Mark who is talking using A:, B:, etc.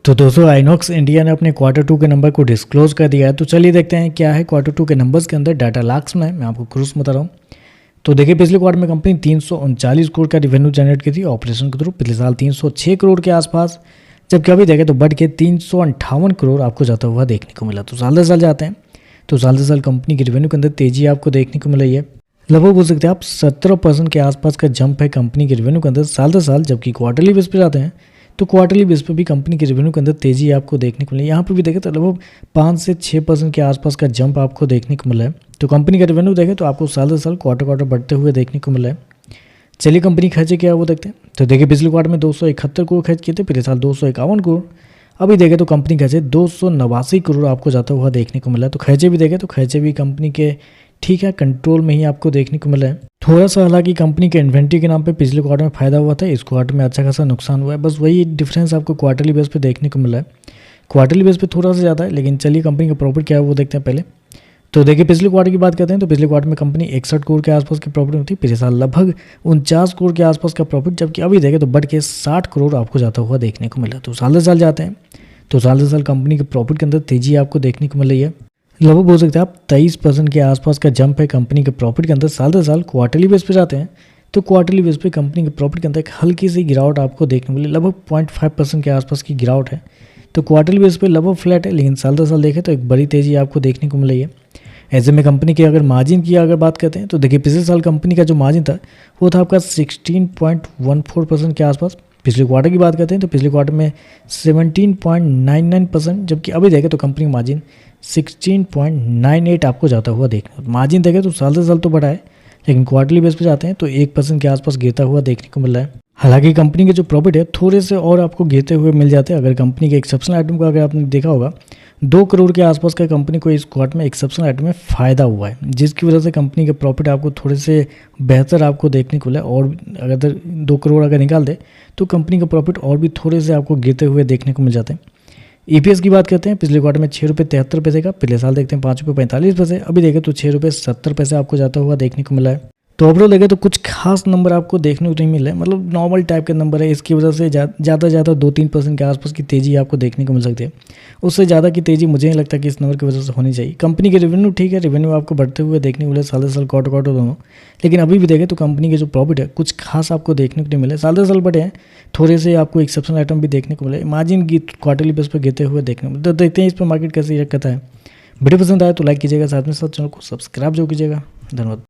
A: तो दोस्तों आइनॉक्स इंडिया ने अपने क्वार्टर 2 के नंबर को डिस्क्लोज कर दिया है। तो चलिए देखते हैं क्या है क्वार्टर 2 के नंबर्स के अंदर। डाटा लाख्स में है, मैं आपको क्रूज बता रहा हूँ। तो देखिए पिछले क्वार्टर में कंपनी 339 करोड़ का रेवेन्यू जनरेट की थी ऑपरेशन के थ्रू, पिछले साल 306 करोड़ के आसपास, जबकि अभी देखें तो बढ़ के 358 करोड़ आपको जाता हुआ देखने को मिला। तो साल दर साल जाते हैं तो साल दर साल कंपनी की रेवेन्यू के अंदर तेजी आपको देखने को मिल रही है। लगभग बोल सकते हैं आप 17% के आसपास का जंप है कंपनी के रेवेन्यू के अंदर साल दर साल। जबकि क्वार्टरली बेस पे जाते हैं तो क्वार्टरली बेस पे भी कंपनी के रेवेन्यू के अंदर तेजी आपको देखने को मिली। यहाँ पर भी देखें तो लगभग 5 से 6% के आसपास का जंप आपको देखने को मिला है। तो कंपनी का रेवेन्यू देखें तो आपको साल दर साल क्वार्टर बढ़ते हुए देखने को मिला है। चलिए कंपनी खर्चे क्या है वो देखते हैं। तो देखिए पिछले क्वार्टर में 271 करोड़ खर्च किए थे, पिछले साल 251 करोड़। अभी देखें तो कंपनी खर्चे 289 करोड़ आपको जाता हुआ देखने को मिला है। तो खर्चे भी देखें तो खर्चे भी कंपनी के ठीक है कंट्रोल में ही आपको देखने को मिला है। थोड़ा सा हालांकि कंपनी के इन्वेंट्री के नाम पे पिछले क्वार्टर में फायदा हुआ था, इस क्वार्टर में अच्छा खासा नुकसान हुआ है। बस वही डिफरेंस आपको क्वार्टरली बेस पे देखने को मिला है। क्वार्टरली बेस पे थोड़ा सा ज़्यादा है, लेकिन चलिए कंपनी का प्रॉफिट क्या है वो देखते हैं पहले। तो देखिए पिछले क्वार्टर की बात करते हैं तो पिछले क्वार्टर में कंपनी 61 करोड़ के आसपास की प्रॉफिट होती है, पिछले साल लगभग 49 करोड़ के आसपास का प्रॉफिट, जबकि अभी देखें तो बढ़ के 60 करोड़ आपको जाता हुआ देखने को मिला। तो साल दर साल जाते हैं तो साल दर साल कंपनी के प्रॉफिट के अंदर तेजी आपको देखने को मिल रही है। लगभग बोल सकते हैं आप 23% के आसपास का जंप है कंपनी के प्रॉफिट के अंदर साल दर साल। क्वार्टरली बेस पे जाते हैं तो क्वार्टरली बेस पे कंपनी के प्रॉफिट के अंदर एक हल्की सी गिरावट आपको देखने को मिली, लगभग 0.5% के आसपास की गिरावट है। तो क्वार्टरली बेस पे लगभग फ्लैट है, लेकिन साल दर साल देखें तो एक बड़ी तेजी आपको देखने को मिल रही है। ऐसे में कंपनी के अगर मार्जिन की अगर बात करते हैं तो देखिए पिछले साल कंपनी का जो मार्जिन था वो था आपका 16.14% के आसपास। पिछले क्वार्टर की बात करते हैं तो पिछले क्वार्टर में 17.99%, जबकि अभी देखें तो कंपनी मार्जिन 16.98 आपको जाता हुआ देखने। मार्जिन देखें तो साल से साल तो बढ़ा है, लेकिन क्वार्टरली बेस पे जाते हैं तो 1% के आसपास गिरता हुआ देखने को मिल रहा है। हालांकि कंपनी के जो प्रॉफिट है थोड़े से और आपको गिरते हुए मिल जाते हैं। अगर कंपनी के एक्सेप्शनल आइटम का अगर आपने देखा होगा 2 करोड़ के आसपास का कंपनी को इस क्वार्टर में एक्सेप्शनल आइटम में फ़ायदा हुआ है, जिसकी वजह से कंपनी के प्रॉफिट आपको थोड़े से बेहतर आपको देखने को मिला। और अगर 2 करोड़ अगर निकाल दे तो कंपनी का प्रॉफिट और भी थोड़े से आपको गिरते हुए देखने को मिल जाते हैं। ईपीएस की बात करते हैं पिछले क्वार्टर में 6 रुपये 73 पैसे का, पिछले साल देखते हैं 5 रुपये 45 पैसे, अभी देखें तो 6 रुपये 70 पैसे आपको जाता हुआ देखने को मिला है। तो ओवरऑल देखें तो कुछ खास नंबर आपको देखने को नहीं मिल रहा है, मतलब नॉर्मल टाइप के नंबर है। इसकी वजह से ज़्यादा 2-3% के आसपास की तेज़ी आपको देखने को मिल सकती है। उससे ज़्यादा की तेज़ी मुझे नहीं लगता कि इस नंबर की वजह से होनी चाहिए। कंपनी के रेवेन्यू ठीक है, रेवेन्यू आपको बढ़ते हुए देखने को मिले साल दर साल क्वार्टर दोनों, लेकिन अभी भी देखें तो कंपनी के जो प्रॉफिट है कुछ खास आपको देखने को नहीं मिले। साल दर साल बढ़े हैं, थोड़े से आपको एक्सेप्शनल आइटम भी देखने को मिले। मार्जिन क्वार्टरली बेस पर गिरते हुए देखने को मिले। तो देखते हैं इस पर मार्केट कैसे रिएक्ट करता है। वीडियो पसंद आए तो लाइक कीजिएगा, साथ में साथ चैनल को सब्सक्राइब जरूर कीजिएगा। धन्यवाद।